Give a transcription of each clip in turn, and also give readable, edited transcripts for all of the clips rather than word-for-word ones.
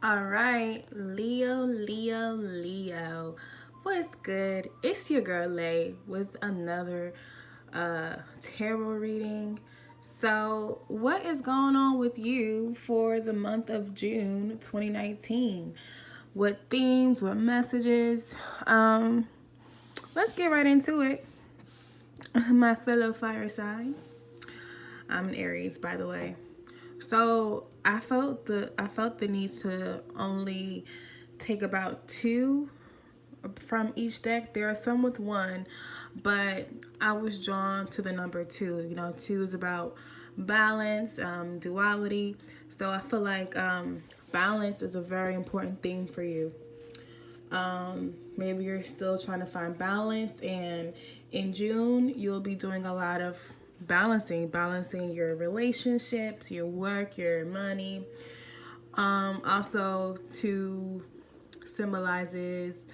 All right, Leo. What's good? It's your girl Lay with another tarot reading. So, what is going on with you for the month of June 2019? What themes, what messages? Let's get right into it. My fellow fire sign. I'm an Aries, by the way. So I felt the need to only take about two from each deck. There are some with one, but I was drawn to the number two. You know, two is about balance, duality. So I feel like balance is a very important thing for you. Maybe you're still trying to find balance, and in June you'll be doing a lot of balancing your relationships, your work, your money. Also, two symbolizes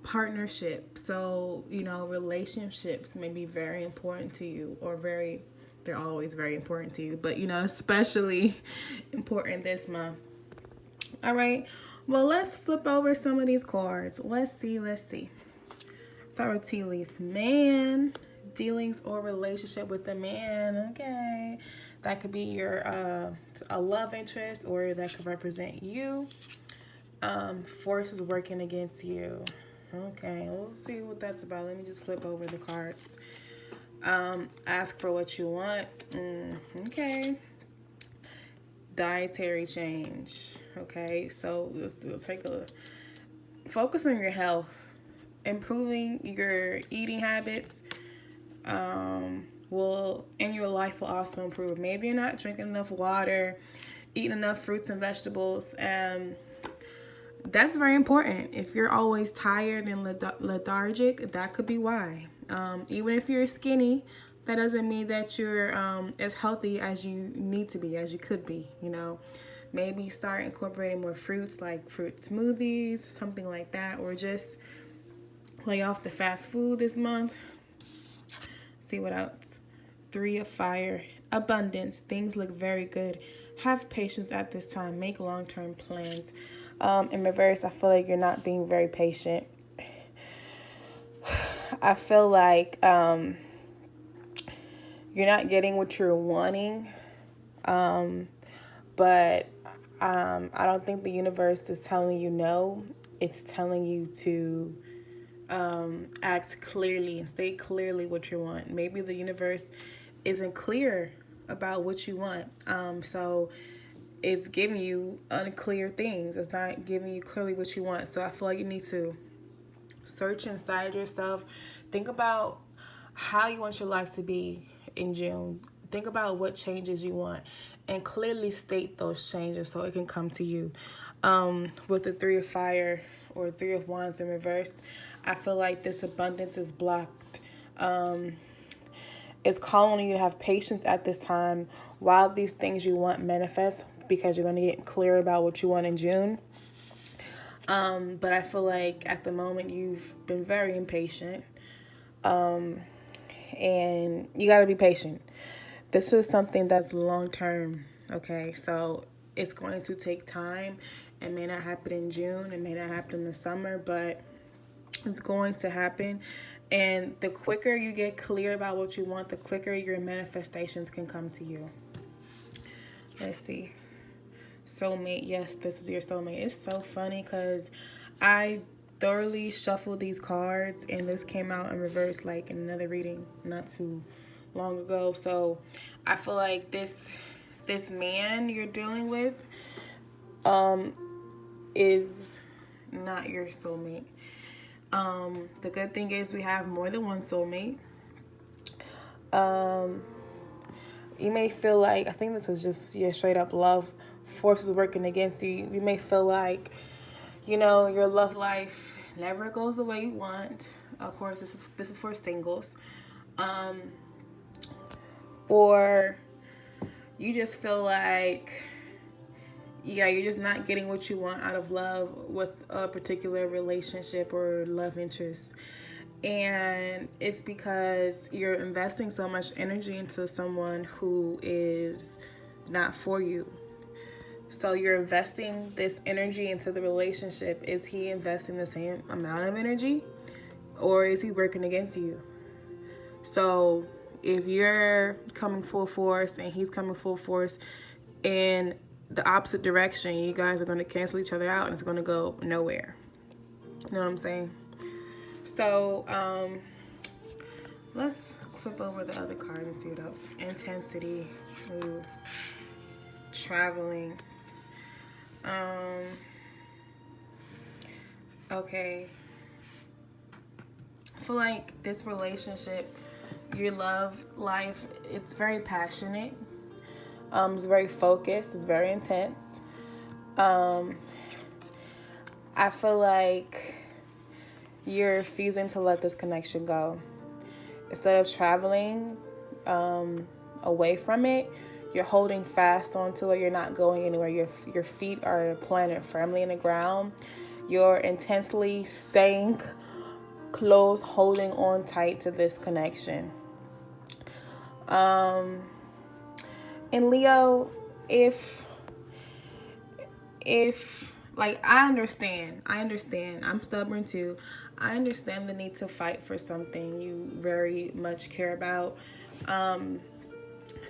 partnership. So you know, relationships may be very important to you, or they're always very important to you, but you know, especially important this month. All right. Well, let's flip over some of these cards. Let's see. Start with tea leaf. Man, dealings or relationship with a man. Okay. That could be your a love interest, or that could represent you. Forces working against you. Okay, we'll see what that's about. Let me just flip over the cards. Ask for what you want. Okay. Dietary change. Okay, so we'll take a focus on your health, improving your eating habits. Will and your life will also improve. Maybe you're not drinking enough water, eating enough fruits and vegetables, and that's very important. If you're always tired and lethargic, that could be why. Even if you're skinny, that doesn't mean that you're as healthy as you need to be, as you could be, you know. Maybe start incorporating more fruits, like fruit smoothies, something like that, or just lay off the fast food this month. See what else? Three of fire. Abundance. Things look very good. Have patience at this time. Make long-term plans. In reverse, I feel like you're not being very patient. I feel like you're not getting what you're wanting. But I don't think the universe is telling you no. It's telling you to act clearly and state clearly what you want. Maybe the universe isn't clear about what you want. So it's giving you unclear things. It's not giving you clearly what you want. So I feel like you need to search inside yourself. Think about how you want your life to be in June. Think about what changes you want and clearly state those changes so it can come to you. With the three of fire or three of wands in reverse, I feel like this abundance is blocked. It's calling on you to have patience at this time while these things you want manifest, because you're going to get clear about what you want in June. But I feel like at the moment you've been very impatient. And you got to be patient. This is something that's long term, okay? So it's going to take time. It may not happen in June, it may not happen in the summer, but it's going to happen. And the quicker you get clear about what you want, the quicker your manifestations can come to you. Let's see. Soulmate. Yes, this is your soulmate. It's so funny because I thoroughly shuffled these cards and this came out in reverse, like in another reading not too long ago. So I feel like this man you're dealing with is not your soulmate. The good thing is we have more than one soulmate. You may feel like, I think this is just your straight up love forces working against you. You may feel like, you know, your love life never goes the way you want. Of course, this is for singles. Or you just feel like, yeah, you're just not getting what you want out of love with a particular relationship or love interest. And it's because you're investing so much energy into someone who is not for you. So you're investing this energy into the relationship. Is he investing the same amount of energy, or is he working against you? So if you're coming full force and he's coming full force in the opposite direction, you guys are going to cancel each other out and it's going to go nowhere. You know what I'm saying? So let's flip over the other card and see what else. Intensity. Ooh. Traveling. Okay. I feel like this relationship, your love life, it's very passionate. It's very focused. It's very intense. I feel like you're refusing to let this connection go. Instead of traveling away from it, you're holding fast onto it. You're not going anywhere. Your feet are planted firmly in the ground. You're intensely staying close, holding on tight to this connection. And Leo, if like, I understand. I'm stubborn too. I understand the need to fight for something you very much care about.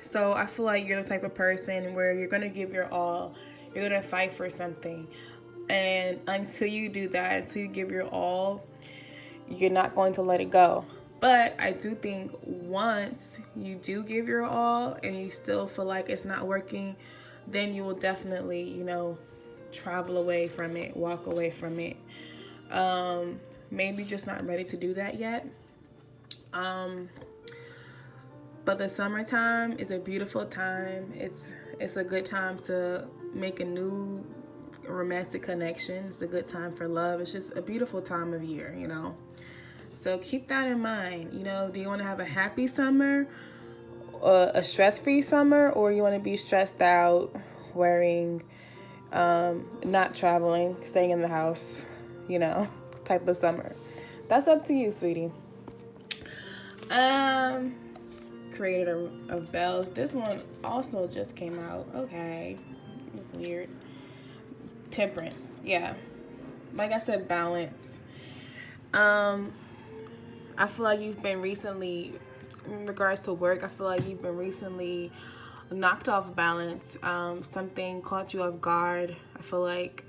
So I feel like you're the type of person where you're going to give your all. You're going to fight for something. And until you do that, until you give your all, you're not going to let it go. But I do think once you do give your all and you still feel like it's not working, then you will definitely, travel away from it, walk away from it. Maybe just not ready to do that yet. But the summertime is a beautiful time. It's a good time to make a new romantic connection. It's a good time for love. It's just a beautiful time of year, So keep that in mind. Do you want to have a happy summer, a stress-free summer, or you want to be stressed out, worrying, not traveling, staying in the house, type of summer? That's up to you, sweetie. Creator of Bells. This one also just came out. Okay. It's weird. Temperance. Yeah. Like I said, balance. I feel like you've been recently, in regards to work, I feel like you've been recently knocked off balance. Something caught you off guard. I feel like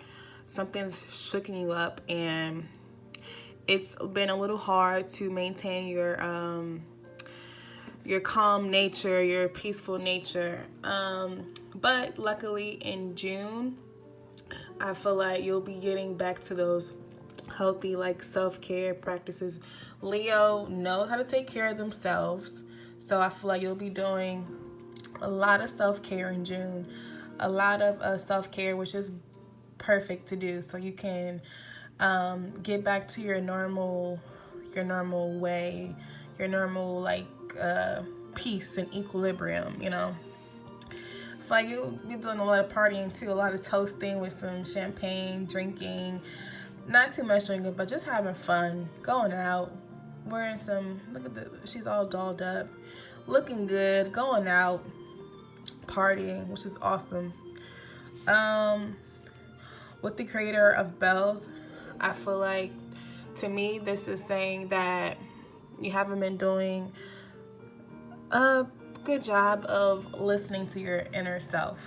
something's shooking you up, and it's been a little hard to maintain your calm nature, your peaceful nature. But luckily in June, I feel like you'll be getting back to those healthy, self-care practices. Leo knows how to take care of themselves. So I feel like you'll be doing a lot of self-care in June. A lot of self-care, which is perfect to do. So you can get back to your normal way, your normal peace and equilibrium, I feel like you'll be doing a lot of partying too, a lot of toasting with some champagne, drinking, not too much drinking, but just having fun, going out, wearing some, she's all dolled up, looking good, going out, partying, which is awesome. With the Creator of Bells, I feel like, to me, this is saying that you haven't been doing a good job of listening to your inner self.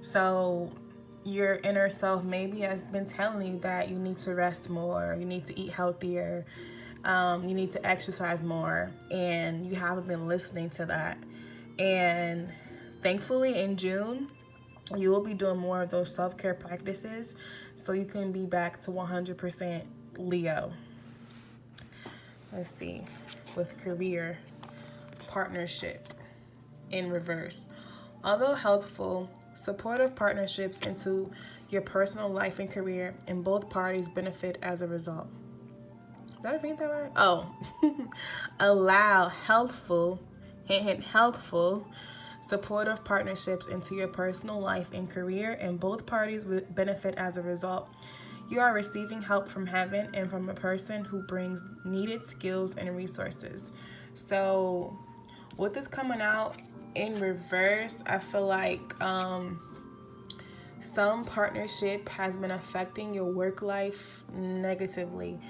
So your inner self maybe has been telling you that you need to rest more, you need to eat healthier, you need to exercise more, and you haven't been listening to that. And thankfully in June, you will be doing more of those self-care practices so you can be back to 100% Leo. Let's see, with career, partnership in reverse. Although healthful, supportive partnerships into your personal life and career, and both parties benefit as a result. Did I read that right? Oh. Allow healthful, healthful, supportive partnerships into your personal life and career, and both parties benefit as a result. You are receiving help from heaven and from a person who brings needed skills and resources. So with this coming out in reverse, I feel like Some partnership has been affecting your work life negatively.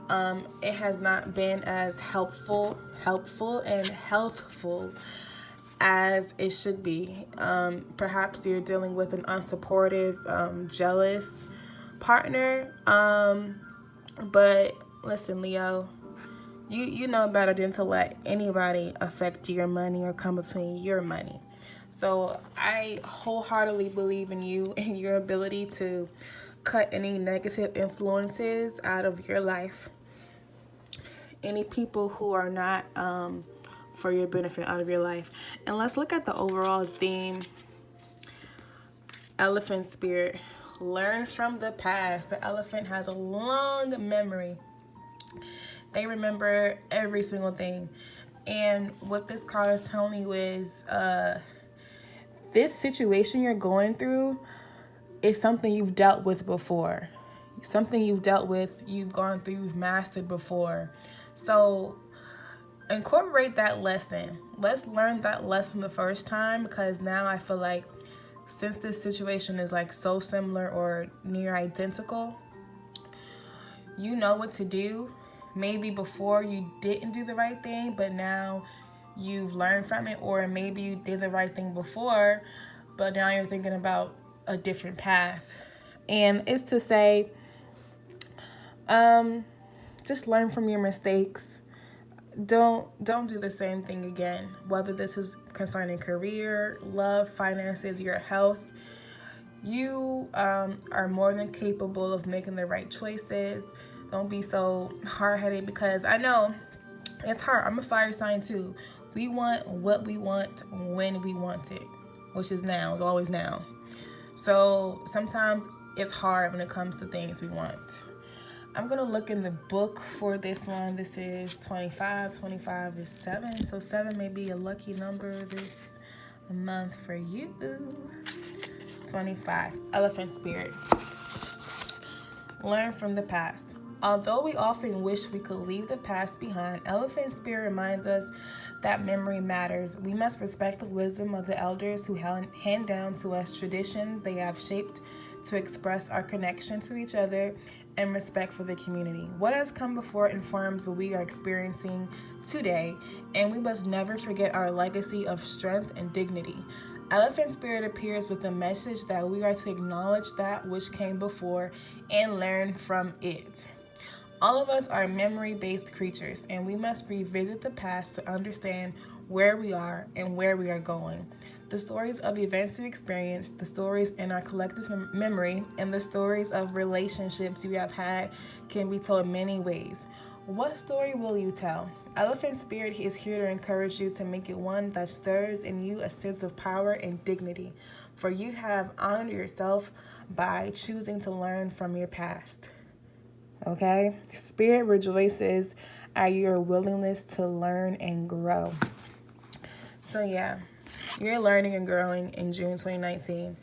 It has not been as helpful and healthful as it should be. Perhaps you're dealing with an unsupportive, jealous partner. But listen, Leo, you know better than to let anybody affect your money or come between your money. So I wholeheartedly believe in you and your ability to cut any negative influences out of your life. Any people who are not for your benefit out of your life. And let's look at the overall theme. Elephant spirit. Learn from the past. The elephant has a long memory. They remember every single thing. And what this card is telling you is this situation you're going through is something you've dealt with before. Something you've dealt with, you've gone through, you've mastered before. So incorporate that lesson. Let's learn that lesson the first time, because now I feel like since this situation is like so similar or near identical, you know what to do. Maybe before you didn't do the right thing, but now you've learned from it, or maybe you did the right thing before, but now you're thinking about a different path. And it's to say, just learn from your mistakes. Don't do the same thing again, whether this is concerning career, love, finances, your health. You are more than capable of making the right choices. Don't be so hard-headed, because I know it's hard. I'm a fire sign too. We want what we want when we want it, which is now. It's always now. So sometimes it's hard when it comes to things we want. I'm going to look in the book for this one. This is 25. 25 is 7. So 7 may be a lucky number this month for you. 25. Elephant spirit. Learn from the past. Although we often wish we could leave the past behind, Elephant Spirit reminds us that memory matters. We must respect the wisdom of the elders who hand down to us traditions they have shaped to express our connection to each other and respect for the community. What has come before informs what we are experiencing today, and we must never forget our legacy of strength and dignity. Elephant Spirit appears with a message that we are to acknowledge that which came before and learn from it. All of us are memory-based creatures, and we must revisit the past to understand where we are and where we are going. The stories of events we experienced, the stories in our collective memory, and the stories of relationships you have had can be told many ways. What story will you tell? Elephant Spirit is here to encourage you to make it one that stirs in you a sense of power and dignity, for you have honored yourself by choosing to learn from your past. Okay? Spirit rejoices at your willingness to learn and grow. So yeah, you're learning and growing in June 2019.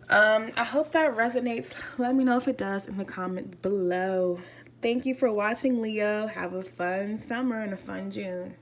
I hope that resonates. Let me know if it does in the comments below. Thank you for watching, Leo. Have a fun summer and a fun June.